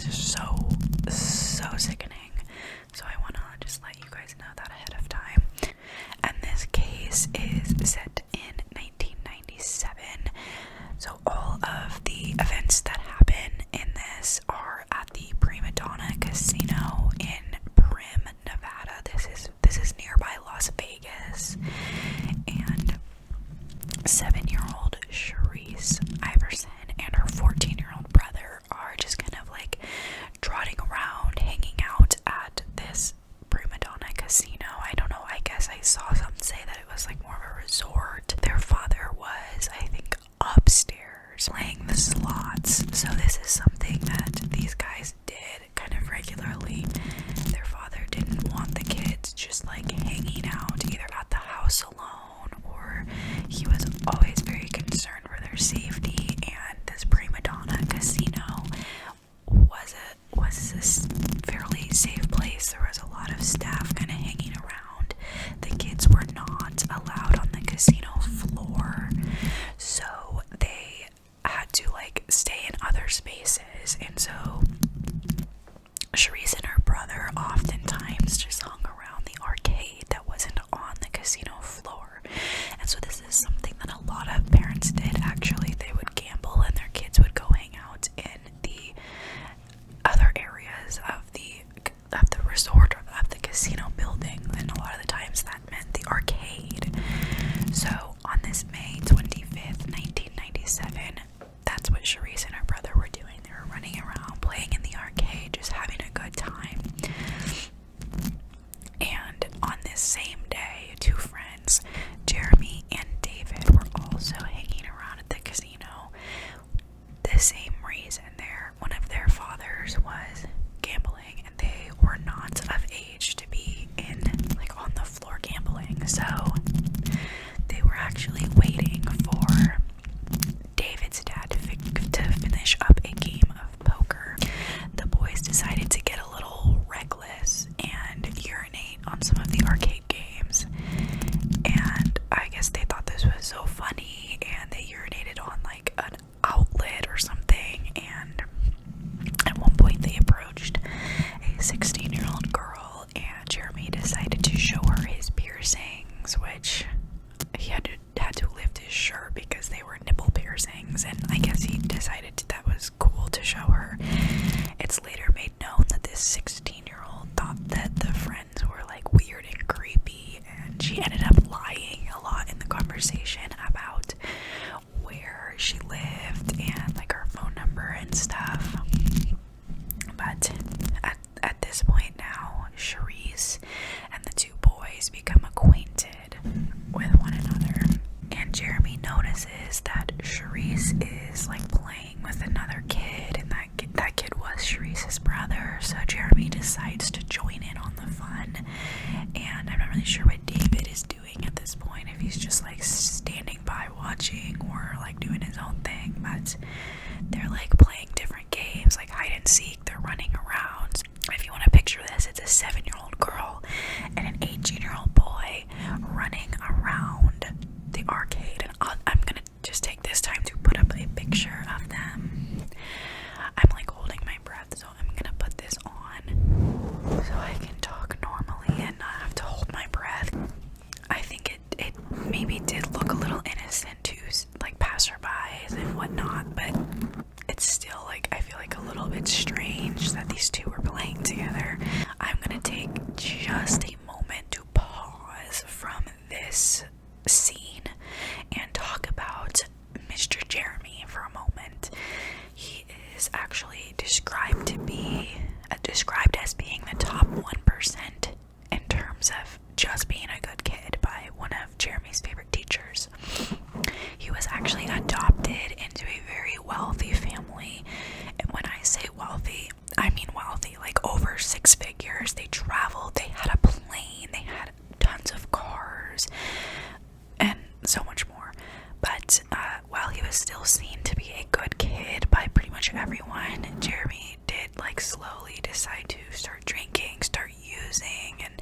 just so sickening. So I want to just let you guys know that ahead of time. And this case is set in 1997. So all of the events that happen in this are at the Prima Donna Casino in Primm, Nevada. This is nearby Las Vegas. And 7-year-old Sherrice Iverson and her 14-year-old brother are just kind of like trotting around, hanging out at this Prima Donna Casino. I don't know, I guess I saw something say that it was like more of a resort. Their father was, I think, upstairs playing the slots. So this is something that these guys did kind of regularly. Their father didn't want the kids just like hanging out either at the house alone, or he was always very concerned for their safety. And this Prima Donna Casino was this fairly safe place. There was a lot of staff kind of hanging around. The kids were not allowed on the casino floor, so they had to like stay in other spaces. And so Sherrice and her brother oftentimes just hung around the arcade that wasn't on the casino floor. And so this is something that a lot of parents did. Actually, they would gamble and their kids would go hang out in the other areas of the resort or of the casino building, and a lot of the times that meant the arcade. So on this May 25th, 1997, that's what Sherrice and her brother were doing. They were running around, playing in the arcade, just having a good time. And on this same day, two friends, Jeremy and David, were also hanging around at the casino. The same reason. One of their fathers was gambling, and they were not of age to be on the floor gambling. So they were actually waiting for David's dad to finish up a game of poker. The boys decided to get a little reckless and urinate on some of the arcade games. And I guess they thought this was so funny, and they urinated on like an outlet or something. And at one point they approached a 16-year-old girl, and Jeremy decided to show her his piercings, which he had to lift his shirt because they were nipple piercings, and I guess he decided that was cool to show her. It's later made known that this 16-year-old thought that the friends were like weird and creepy, and she ended up lying a lot in the conversation about where she lived and like her phone number and stuff. But at this point now, Sherrice and the two boys become acquainted with one another, and Jeremy notices that Sherrice is like playing with another kid, and that kid was Sherrice's brother. So Jeremy decides to join in on the fun, and I'm not really sure what David is doing at this point, if he's just like standing by watching or like doing his own thing. But they're like playing different games like hide and seek. They're running around. If you want to picture this, it's a 7-year-old girl and an 18-year-old boy running around the arcade. And I'm gonna just take this time to put up a picture of them. I'm like holding my breath, so I'm gonna put this on so I can talk normally and not have to hold my breath. I think it maybe did look a little innocent to like passerbys and whatnot, but it's still like, I feel like a little bit strange that these two were playing together. I'm gonna take just a moment to pause from this scene and talk about Mr. Jeremy for a moment. He is actually described as being the top 1% in terms of just being a good kid by one of Jeremy's favorite teachers. He was actually adopted into a very wealthy family, and when I say wealthy, I mean wealthy, like over 6 figures. They traveled, they had a plane, they had tons of cars, and so much more. But while he was still seen to be a good kid by pretty much everyone, Jeremy did like slowly decide to start drinking, start using, and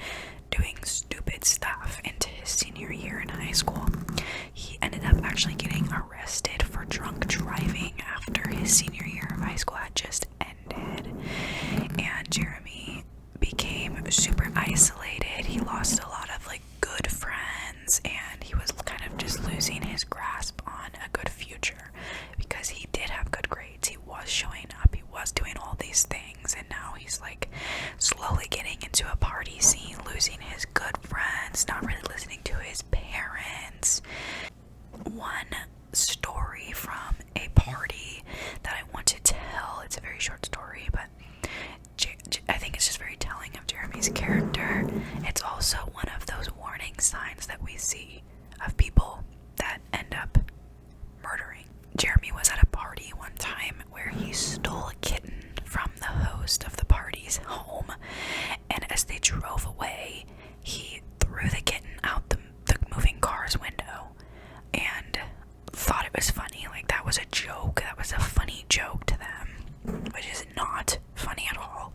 doing stupid stuff into his senior year in high school. He ended up actually getting arrested for drunk driving after his senior year of high school had just ended. and Jeremy became super isolated. He lost a lot of like good friends, and he was kind of just losing his grasp on a good future, because he did have good grades, he was showing up, he was doing all these things, and now he's like slowly getting into a party scene, losing his good friends, not really listening to his parents. One story from a party that I want to tell, it's a very short story, but I think it's just very telling of Jeremy's character. It's also one of those warning signs that we see of people that end up murdering. Jeremy was at a party one time where he stole a kitten from the host of the party's home, and as they drove away, he threw the kitten out the moving car's window and thought it was funny. Like, that was a joke, that was a funny joke to them, which is not funny at all.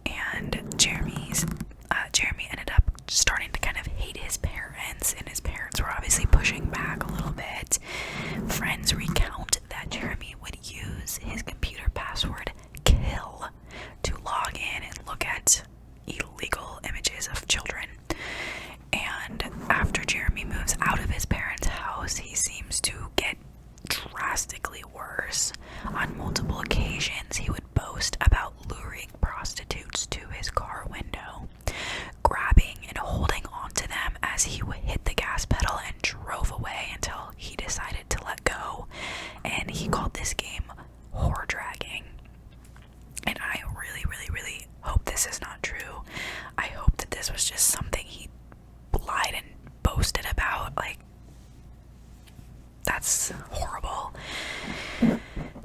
And Jeremy ended up starting to kind of hate his parents, and his parents were obviously pushing back a little bit. Friends recount that Jeremy would use his computer password kill to log in and look at illegal images of children. And after Jeremy moves out of his parents' house, he seems to get drastically worse. On multiple occasions, he would boast about luring prostitutes to his car window, grabbing and holding onto them as he would hit the gas pedal and drove away until he decided to let go. And he called this game whore dragging. And I really, really, really hope this is not true. I hope that this was just something he lied and boasted about. Like, that's horrible.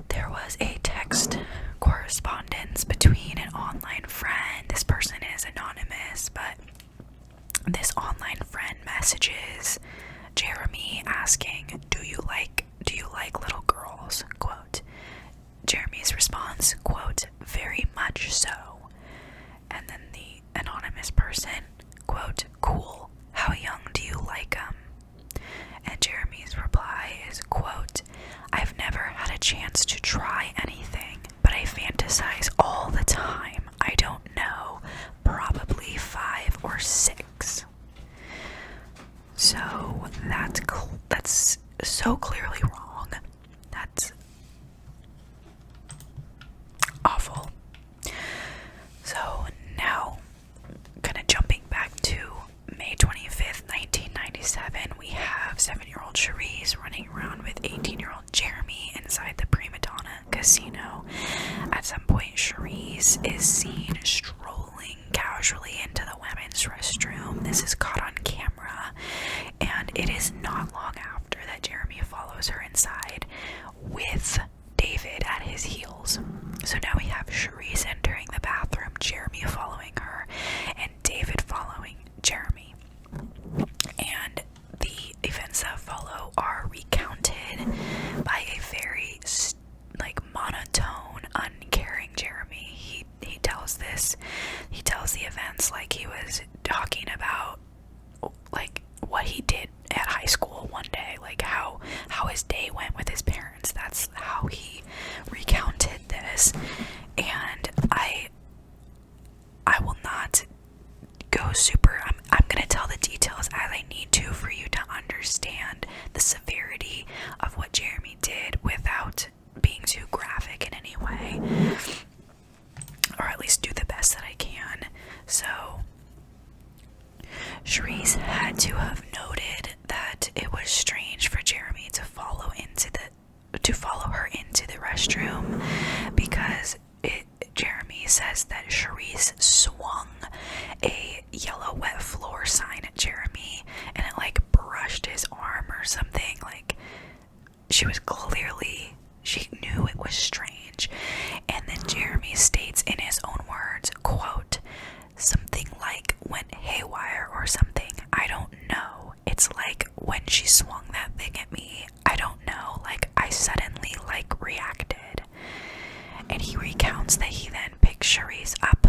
There was a text correspondence between an online friend. This person is anonymous, but this online friend messages Jeremy asking, do you like little girls? Quote. Jeremy's response, quote, very much so. And then the anonymous person, quote, cool, how young do you like 'em? And Jeremy's reply is, quote, I've never had a chance to try anything, but I fantasize all the time. I don't know, probably 5 or 6. So that's so clearly wrong. That's awful. So now, kind of jumping back to May 25th, 1997, we have 7-year-old Sherrice running around with 18-year-old Jeremy inside the Prima Donna casino. At some point, Sherrice is seen strolling casually into the women's restroom. This is caught on camera, and it is not long after that Jeremy follows her inside with David at his heels. So now we have Sherrice entering the bathroom, Jeremy following her, and David following Jeremy. And the events that follow are recounted by a very monotone, uncaring Jeremy. He tells the events like he was talking about like what he did at high school one day, like how his day went with his parents. That's how he recounted this. And I will not go super, I'm gonna tell the details as I need to for you to understand the severity of what Jeremy did without being too graphic in any way, or at least do the best that I can. So Sherrice had to have noted that it was strange for Jeremy to follow her into the restroom, because Jeremy says that Sherrice swung a yellow wet floor sign at Jeremy, and it like brushed his arm or something. Like, she knew it was strange. And then Jeremy states in his own words, quote, something like went haywire or something. I don't know. It's like when she swung that thing at me, I don't know, like I suddenly reacted. And he recounts that he then picked Sherrice up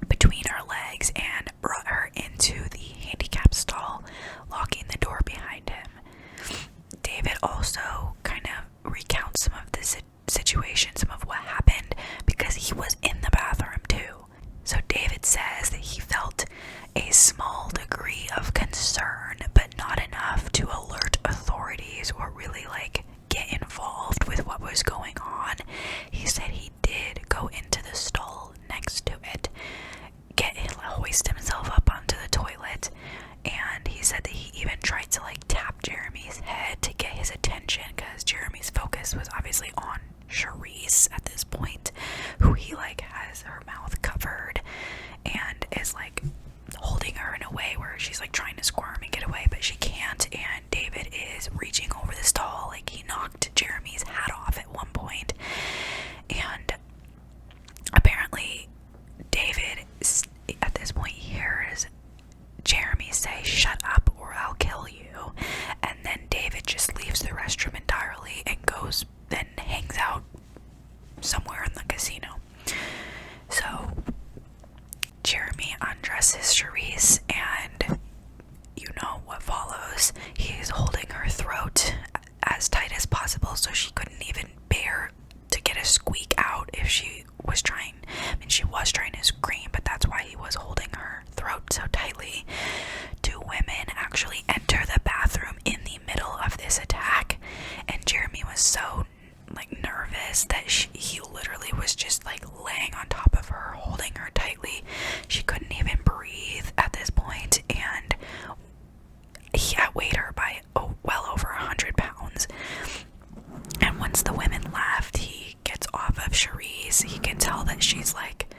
between her legs and brought her into the handicap stall, locking the door behind him. David also kind of recounts some of the situation, some of what happened, because he like has her mouth covered and is like holding her in a way where she's like trying to squirm and get away, but she can't. And David is reaching over the stall, like he knocked Jeremy's hat off at one point. And apparently David at this point hears Jeremy say, "Shut up or I'll kill you." And then David just leaves the restroom entirely and goes and hangs out somewhere in the casino. So Jeremy undresses Sherrice, and you know what follows. He's holding her throat as tight as possible so she couldn't even bear to get a squeak out if she was trying. I mean, she was trying to scream, but that's why he was holding her throat so tightly. Two women actually enter the bathroom in the middle of this attack, and Jeremy was so like nervous that he literally was just like laying on top of her, holding her tightly. She couldn't even breathe at this point, and he outweighed her by well over 100 pounds. And once the women left, he gets off of Sherrice. He can tell that she's like,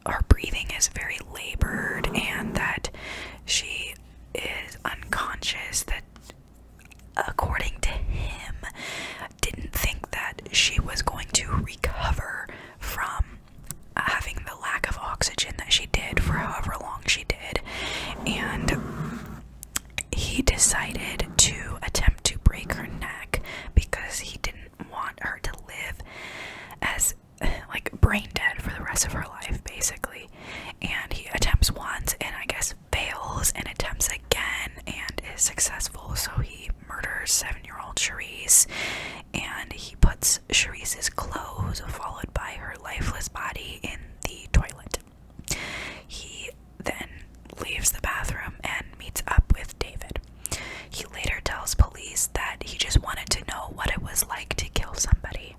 her breathing is very labored and that she is unconscious, that according to him didn't think that she was going to recover from having the lack of oxygen that she did for however long she did. And he decided to attempt to break her neck because he didn't want her to live as like brain dead for the rest of her life, basically. And he attempts once and I guess fails, and attempts again and is successful. So he murders 7-year-old Sherrice, and he puts Sherrice's clothes followed by her lifeless body in the toilet. He then leaves the bathroom and meets up with David. He later tells police that he just wanted to know what it was like to kill somebody.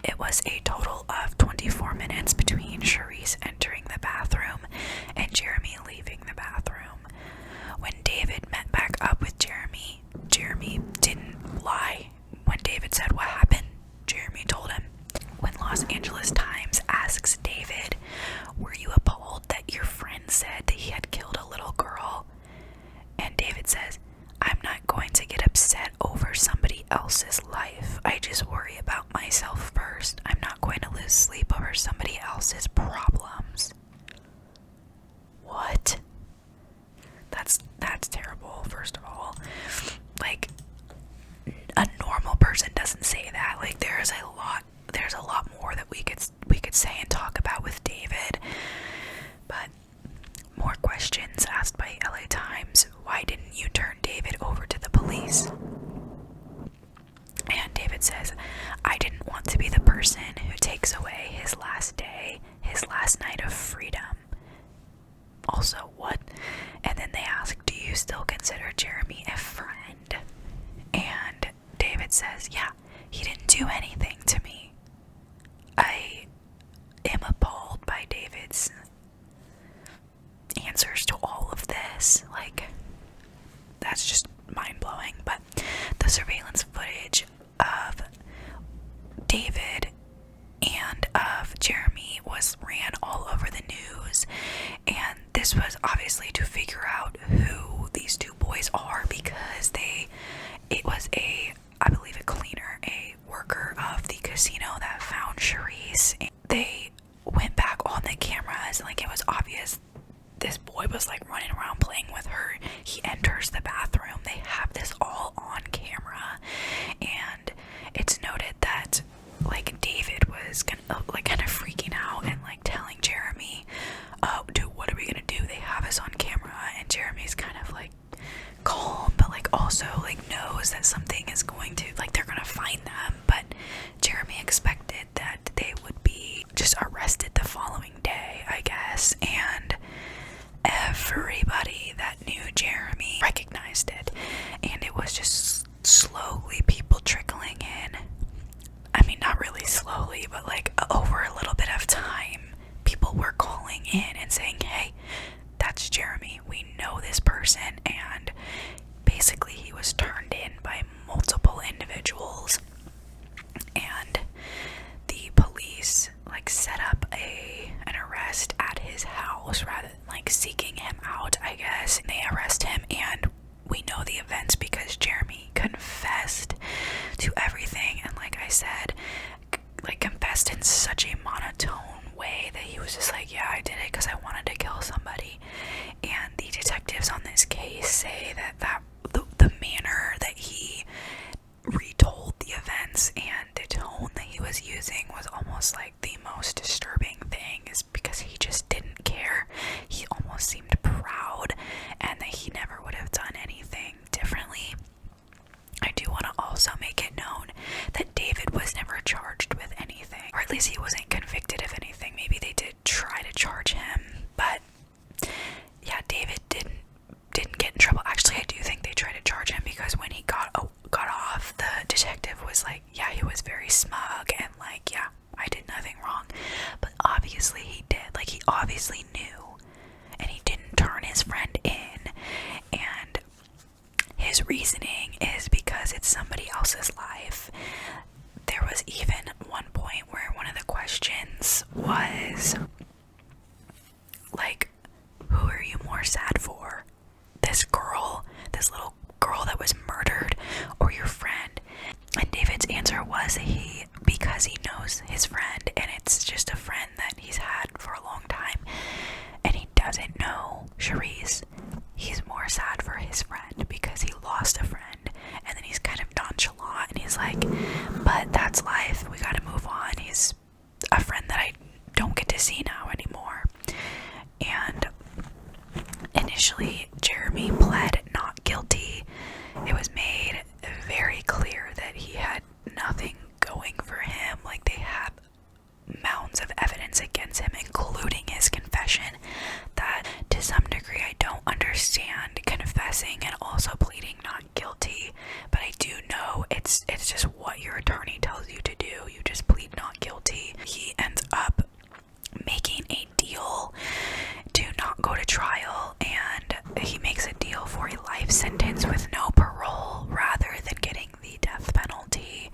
It was a total of 24 minutes between Sherrice entering the bathroom and Jeremy leaving the bathroom. When David met back up with Jeremy, Jeremy didn't lie. When David said what happened, Jeremy told him. When Los Angeles Times asks David, "Were you appalled that your friend said that he had killed a little girl?" And David says, "I'm not going to get upset over somebody else's life. I just worry about myself first. I'm not going to lose sleep over somebody else's problems." What? That's terrible, first of all. Like, a normal person doesn't say that. Like, there's a lot more that we could say and talk about with David. But more questions asked by LA Times. Why didn't you turn David over to the police? And David says, "I didn't want to be the person who takes away his last day, his last night of freedom." Also, what? And then they ask, "Do you still consider Jeremy a friend?" And David says, "Yeah, he didn't do anything to me." I am appalled by David's answers to all of this. Like, that's just mind-blowing. But the surveillance footage of David and of Jeremy ran all over the news, and this was obviously to figure out who these two boys are, because it was I believe a cleaner, a worker of the casino that found Sherrice. They went back on the cameras, and like, it was obvious this boy was like running around playing with her. He enters the bathroom. They have this all on camera, and it's noted that like David was kind of freaking out and like telling Jeremy, "Oh, dude, what are we gonna do? They have us on camera." And Jeremy's kind of like calm, but like also like knows that something is going to, like, they're gonna find them. But Jeremy expected that they would be just arrested the following day, I guess, and everybody that knew Jeremy recognized it, and it was just slowly people trickling in. I mean, not really slowly, but like over a little bit of time, people were calling in and saying, "Hey, that's Jeremy. We know this person." And basically he was turned in by multiple individuals, and the such a monotone way that he was just like, yeah, I did it because I wanted to kill somebody. And the detectives on this case say that the manner that he retold the events and the tone that he was using was almost like the most disturbing thing, is because he just didn't care. He almost seemed proud, and that he never would have done anything differently. I do want to also make it known that David was never charged with anything, or at least he wasn't convicted of anything. Maybe they did try to charge him, but yeah, David didn't get in trouble. Actually, I do think they tried to charge him, because when he got off, the detective was like, yeah, he was very smug and like, yeah, I did nothing wrong. But obviously he did. Like, he obviously knew, and he didn't turn his friend in. And his reasoning is because it's somebody else's life. There was even one point where one of the questions was like, who are you more sad for? This little girl that was murdered, or your friend? And David's answer was because he knows his friend, and it's just a friend that he's had for a long time, and he doesn't know Sherrice. He's more sad for his friend because he lost a friend. And then he's kind of nonchalant, and he's like, but that's life, we gotta move on. He's a friend that I don't get to see now anymore. And initially, Jeremy pled not guilty. It was made very clear that he had nothing going for him. Like, they had mounds of evidence against him, including his confession, that to some degree I don't understand confessing and also pleading not guilty, but I do know it's just what your attorney tells you to do. You just plead not guilty. He ends up making a deal to not go to trial, and he makes a deal for a life sentence with no parole rather than getting the death penalty.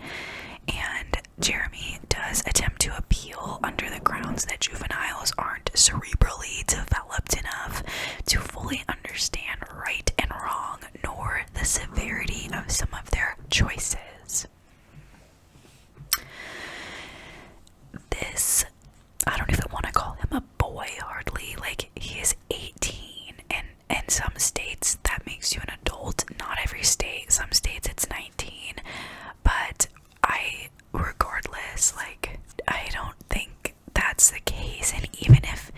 And Jeremy does attempt to appeal under the grounds that juveniles aren't cerebrally developed enough to fully understand right and wrong, nor the severity of some of their choices. This, I don't even want to call him a boy, hardly. Like, he is 18, and in some states that makes you an adult. Not every state. Some states it's 19. But regardless, like, I don't think that's the case. And even if,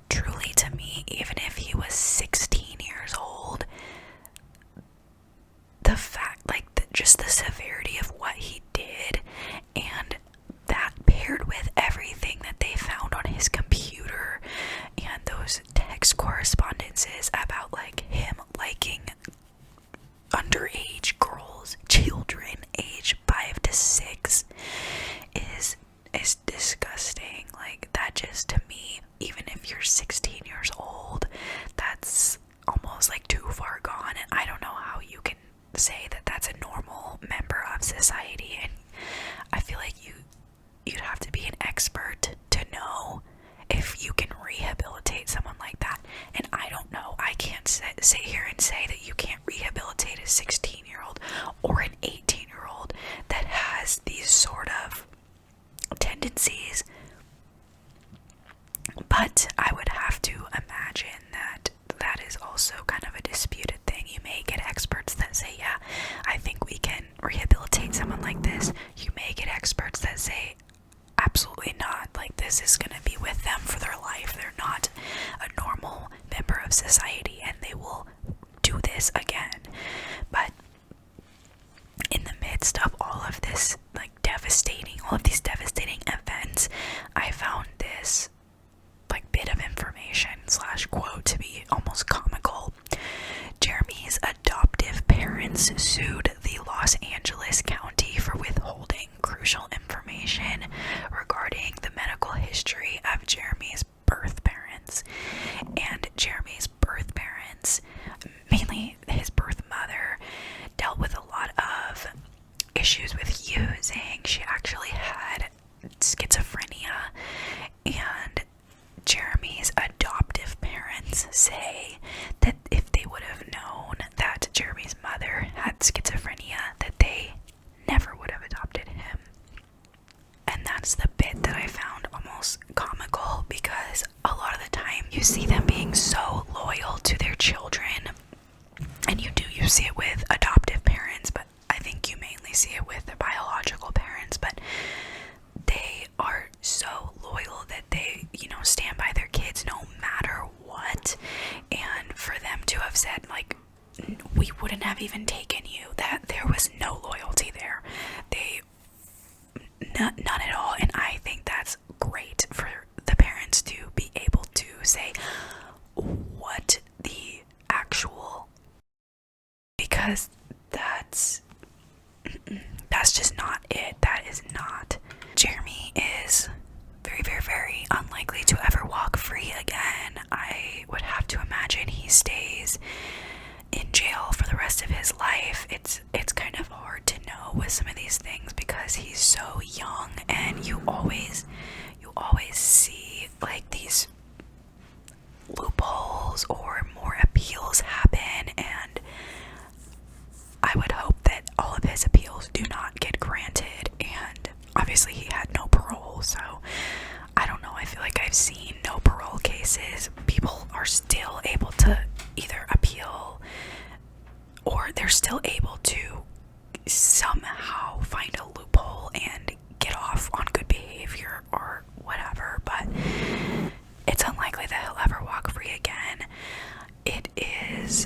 truly to me, even if he was 16 years old, the fact, like, just the severity of what he did, and that paired with everything that they found on his computer and those text correspondences about, like, him liking underage girls, children age 5 to 6, is disgusting. Like, that just, to me, even if you're 16 years old, that's almost like too far gone. And I don't know how you can say that that's a normal member of society. And I feel like you'd have to be an expert to know if you can rehabilitate someone like that. And I don't know. I can't sit here and say that you can't rehabilitate a 16-year-old or an 18-year-old that has these sort of tendencies. But I would have to imagine that that is also kind of a disputed thing. You may get experts that say, yeah, I think we can rehabilitate someone like this. You may get experts that say, absolutely not. Like, this is going to be with them for their life. They're not a normal member of society, and they will do this again. But in the midst of all of this, like, all of these devastating events, I found this, like, bit of information / quote to be almost comical. Jeremy's adoptive parents sued the Los Angeles County for withholding crucial information regarding the medical history of Jeremy's birth parents. And Jeremy's birth parents, mainly his birth mother, even taken you, that there was no loyalty there. None at all. And I think that's great for the parents to be able to say what the actual, because that's just not it. That is not. Jeremy is very, very, very unlikely to ever walk free again. I would have to imagine he stays in jail for the rest of his life. It's kind of hard to know with some of these things because he's so young, and you always see like these loopholes or more appeals happen, and I would hope that all of his appeals do not get granted. And obviously he had no parole, so I don't know, I feel like I've seen no parole cases. People are still able to either appeal, or they're still able to somehow find a loophole and get off on good behavior or whatever, but it's unlikely that he'll ever walk free again. It is,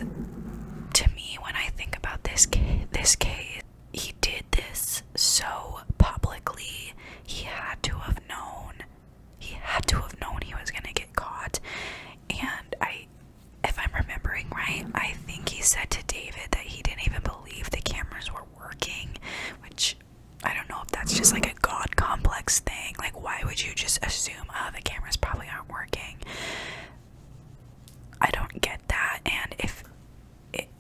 to me, when I think about this case, he did this so publicly. He had to have known he was gonna get caught. And if I'm remembering right, I think he said to David that he didn't even believe the cameras were working, which I don't know if that's just like a God complex thing. Like, why would you just assume, oh, the cameras probably aren't working? I don't get that. And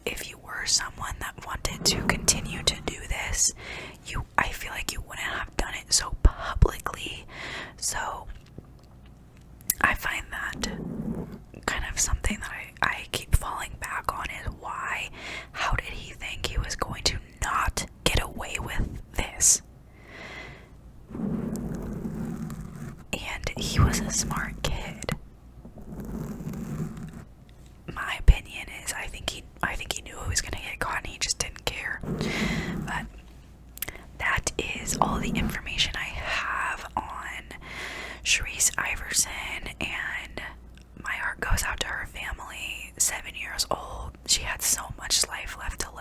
if you were someone that wanted to continue to do this, I feel like you wouldn't have done it so publicly. So I find that kind of something that I keep falling back on, is how did he think he was going to not get away with this? And he was a smart kid. My opinion is I think he knew he was gonna get caught and he just didn't care. But that is all the information I have on Sherrice Iverson, and my heart goes out to her family. 7 years old. She had so much life left to